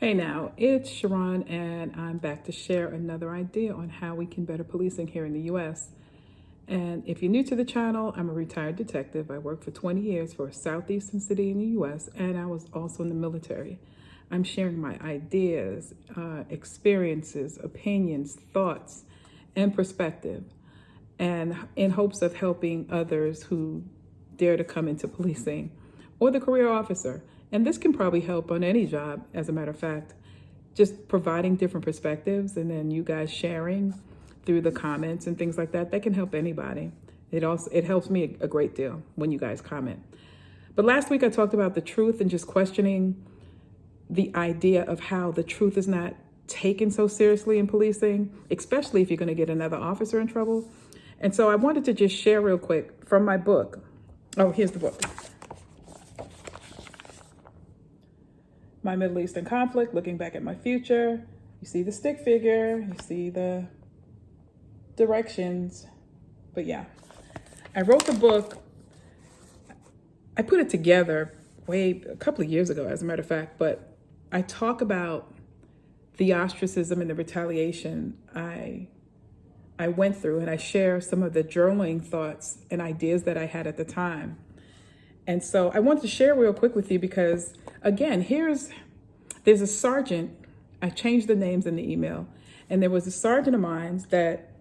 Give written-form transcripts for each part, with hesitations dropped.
Hey now, it's Sharon, and I'm back to share another idea on how we can better policing here in the US. And if you're new to the channel, I'm a retired detective. I worked for 20 years for a southeastern city in the US, and I was also in the military. I'm sharing my ideas, experiences, opinions, thoughts, and perspective, and in hopes of helping others who dare to come into policing or the career officer. And this can probably help on any job, as a matter of fact, just providing different perspectives and then you guys sharing through the comments and things like that. That can help anybody. It helps me a great deal when you guys comment. But last week I talked about the truth and just questioning the idea of how the truth is not taken so seriously in policing, especially if you're going to get another officer in trouble. And so I wanted to just share real quick from my book. Oh, here's the book. My Middle Eastern Conflict, Looking Back at My Future. You see the stick figure, you see the directions. But yeah, I wrote the book. I put it together a couple of years ago, as a matter of fact, but I talk about the ostracism and the retaliation I went through, and I share some of the journaling thoughts and ideas that I had at the time. And so I wanted to share real quick with you because, again, there's a sergeant. I changed the names in the email, and there was a sergeant of mine that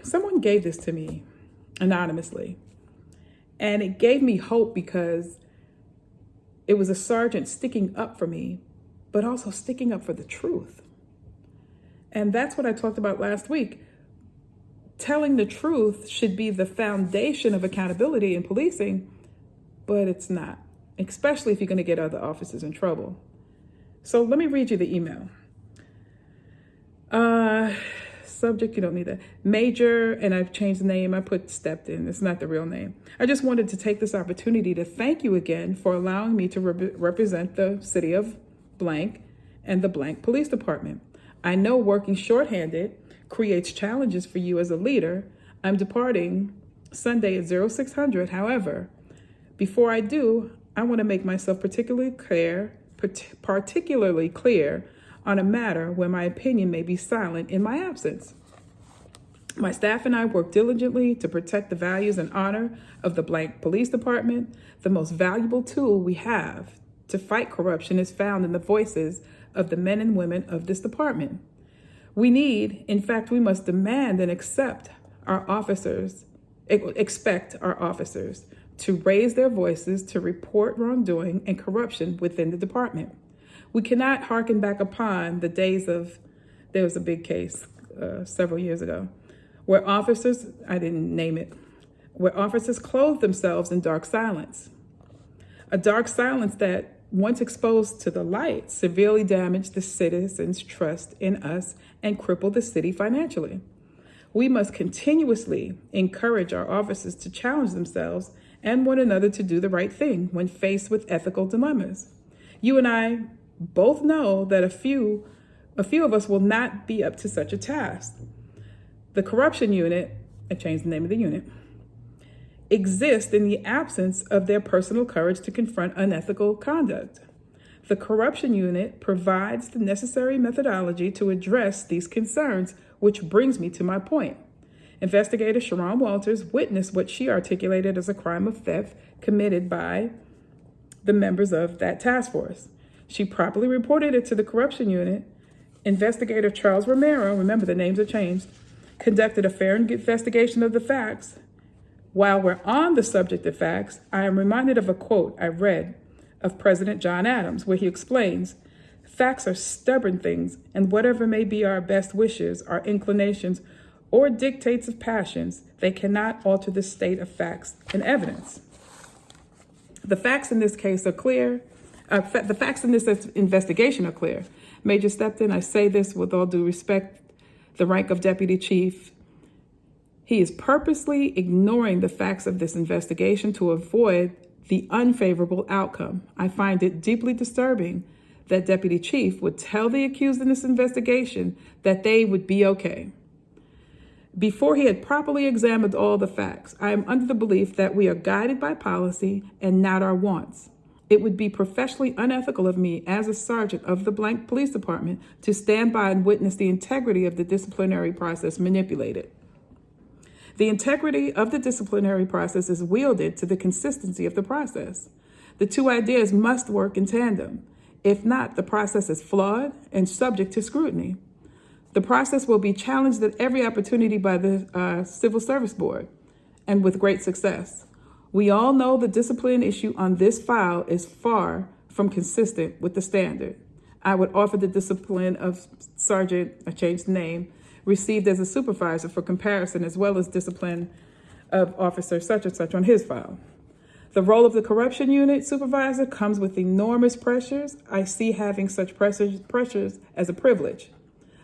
someone gave this to me anonymously, and it gave me hope because it was a sergeant sticking up for me, but also sticking up for the truth. And that's what I talked about last week. Telling the truth should be the foundation of accountability in policing, but it's not, especially if you're going to get other officers in trouble. So let me read you the email. Subject, you don't need that. Major, and I've changed the name. I put stepped in. It's not the real name. I just wanted to take this opportunity to thank you again for allowing me to represent the city of blank and the blank police department. I know working shorthanded creates challenges for you as a leader. I'm departing Sunday at 0600. However, before I do, I want to make myself particularly clear on a matter where my opinion may be silent in my absence. My staff and I work diligently to protect the values and honor of the blank police department. The most valuable tool we have to fight corruption is found in the voices of the men and women of this department. We must demand and expect our officers to raise their voices to report wrongdoing and corruption within the department. We cannot hearken back upon the days of, there was a big case several years ago, where officers clothed themselves in dark silence. A dark silence that, once exposed to the light, severely damaged the citizens' trust in us and crippled the city financially. We must continuously encourage our officers to challenge themselves and one another to do the right thing when faced with ethical dilemmas. You and I both know that a few of us will not be up to such a task. The corruption unit, I changed the name of the unit, exists in the absence of their personal courage to confront unethical conduct. The corruption unit provides the necessary methodology to address these concerns, which brings me to my point. Investigator Sharon Walters witnessed what she articulated as a crime of theft committed by the members of that task force. She properly reported it to the corruption unit. Investigator Charles Romero, remember the names have changed, conducted a fair investigation of the facts. While we're on the subject of facts, I am reminded of a quote I read of President John Adams, where he explains, "Facts are stubborn things, and whatever may be our best wishes, our inclinations, or dictates of passions, they cannot alter the state of facts and evidence." The facts in this case are clear. The facts in this investigation are clear. Major stepped in. I say this with all due respect, the rank of deputy chief. He is purposely ignoring the facts of this investigation to avoid the unfavorable outcome. I find it deeply disturbing that deputy chief would tell the accused in this investigation that they would be okay before he had properly examined all the facts. I am under the belief that we are guided by policy and not our wants. It would be professionally unethical of me as a sergeant of the blank police department to stand by and witness the integrity of the disciplinary process manipulated. The integrity of the disciplinary process is wielded to the consistency of the process. The two ideas must work in tandem. If not, the process is flawed and subject to scrutiny. The process will be challenged at every opportunity by the Civil Service Board, and with great success. We all know the discipline issue on this file is far from consistent with the standard. I would offer the discipline of Sergeant, I changed the name, received as a supervisor for comparison, as well as discipline of Officer such and such on his file. The role of the corruption unit supervisor comes with enormous pressures. I see having such pressures as a privilege,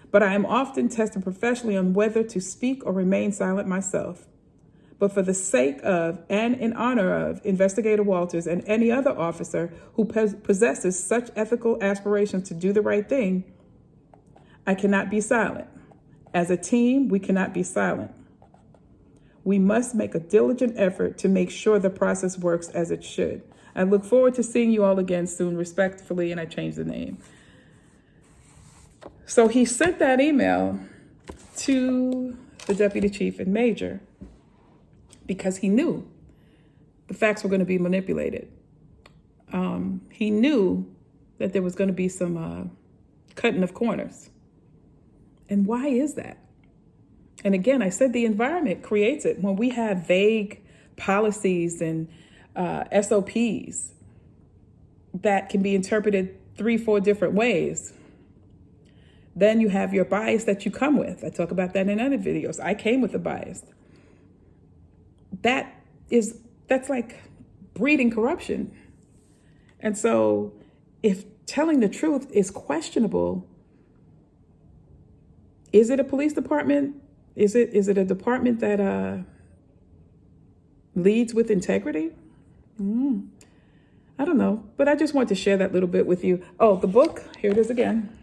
but I am often tested professionally on whether to speak or remain silent myself. But for the sake of and in honor of Investigator Walters and any other officer who possesses such ethical aspirations to do the right thing, I cannot be silent. As a team, we cannot be silent. We must make a diligent effort to make sure the process works as it should. I look forward to seeing you all again soon. Respectfully, and I changed the name. So he sent that email to the deputy chief and major because he knew the facts were going to be manipulated. He knew that there was going to be some cutting of corners. And why is that? And again, I said the environment creates it. When we have vague policies and SOPs that can be interpreted 3-4 different ways, then you have your bias that you come with. I talk about that in other videos. I came with a bias. That's like breeding corruption. And so if telling the truth is questionable, is it a police department? Is it a department that leads with integrity? I don't know, but I just want to share that little bit with you. Oh, the book, here it is again.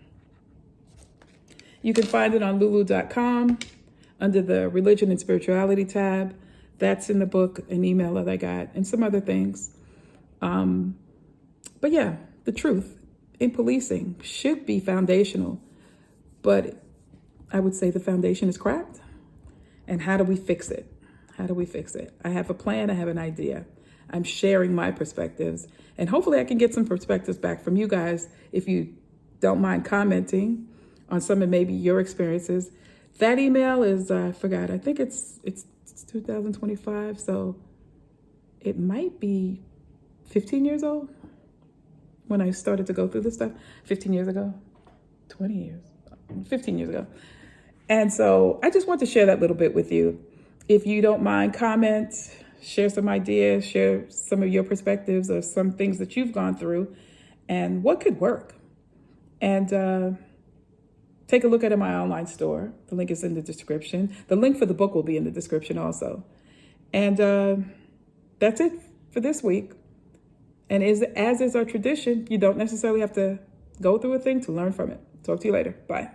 You can find it on lulu.com under the Religion and Spirituality tab. That's in the book, an email that I got, and some other things. But yeah, the truth in policing should be foundational, but I would say the foundation is cracked. And how do we fix it? How do we fix it? I have a plan. I have an idea. I'm sharing my perspectives, and hopefully I can get some perspectives back from you guys if you don't mind commenting on some of maybe your experiences. That email is, I forgot, I think it's 2025, so it might be 15 years old when I started to go through this stuff. 15 years ago, 20 years, 15 years ago. And so I just want to share that little bit with you. If you don't mind, comment, share some ideas, share some of your perspectives or some things that you've gone through and what could work. And take a look at it in my online store. The link is in the description. The link for the book will be in the description also. And that's it for this week. And as is our tradition, you don't necessarily have to go through a thing to learn from it. Talk to you later. Bye.